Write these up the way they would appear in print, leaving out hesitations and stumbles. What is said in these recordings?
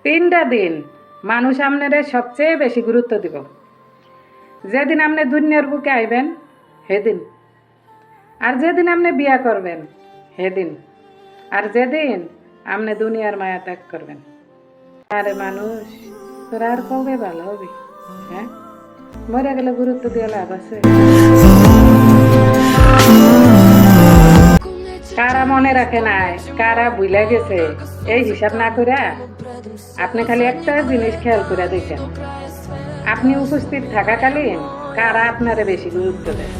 তিনটা দিন মানুষ আপনারে সবচেয়ে বেশি গুরুত্ব দিব। যেদিন আপনি দুনিয়ার বুকে আইবেন সেদিন, আর যেদিন আপনি বিয়া করবেন সেদিন, আর যেদিন আপনি দুনিয়ার মায়া ত্যাগ করবেন। আরে মানুষ, তোরা আর কবে ভালো হবে? হ্যাঁ, মরে গেলে গুরুত্ব দিয়ে লাভ আছে? কারা মনে রাখে নাই, কারা ভুলে গেছে, এই হিসাব না করে আপনি খালি একটা জিনিস খেয়াল করে দেখেন, আপনি উপস্থিত থাকাকালীন কারা আপনারে বেশি গুরুত্ব দেয়,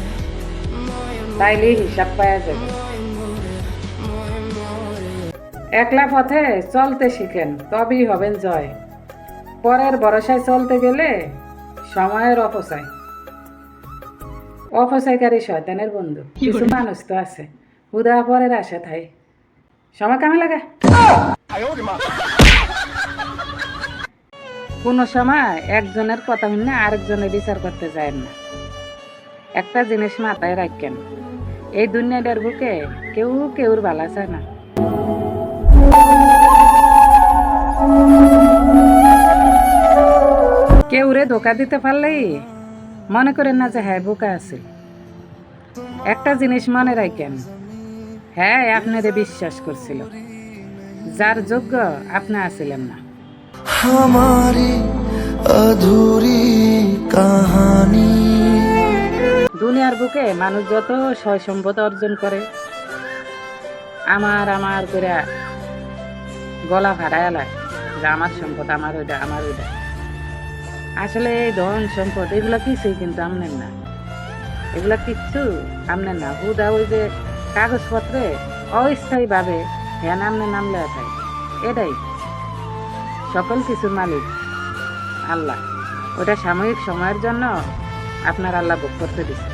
তাইলে হিসাব পাওয়া যাবে। একলা পথে চলতে শিখেন, তবেই হবেন জয়। পরের ভরসায় চলতে গেলে সময়ের অপচয়কারী শয়তানের বন্ধু। কিছু মানুষ তো আছে হুদা পরের আশা থাই, সময় কামে লাগা। কোন সময় একজনের কথা শুনে আরেকজনের বিচার করতে যায় না। একটা জিনিস মাথায় রাখেন, এই দুনিয়াটার বুকে কেউ কেউর ভালো চায় না। কেউরে ধোকা দিতে পারলেই মনে করেন না যে হ্যাঁ বোকা আছে। একটা জিনিস মনে রাখেন, হ্যাঁ আপনারে বিশ্বাস করছিল, যার যোগ্য আপনি আছিলেন না। हमारी अधूरी कहानी। দুনিয়ার বুকে মানুষ যত সয় সম্পদ অর্জন করে, আমার আমার করে গলা ফাড়ায় লায় যে আমার সম্পদ, আমার ওইটা, আমার ওইটা। আসলে এই ধন সম্পদ এগুলা কিছুই কিন্তু আমনের না, এগুলা কিচ্ছু আমনের না। হুদা ওই যে কাগজপত্রে অস্থায়ী ভাবে হ্যাঁ নামনে নাম লেখা থাকে, এটাই সকল কিছুর মালিক আল্লাহ। ওটা সাময়িক সময়ের জন্য আপনার আল্লাহ ভোগ করতে দিচ্ছে।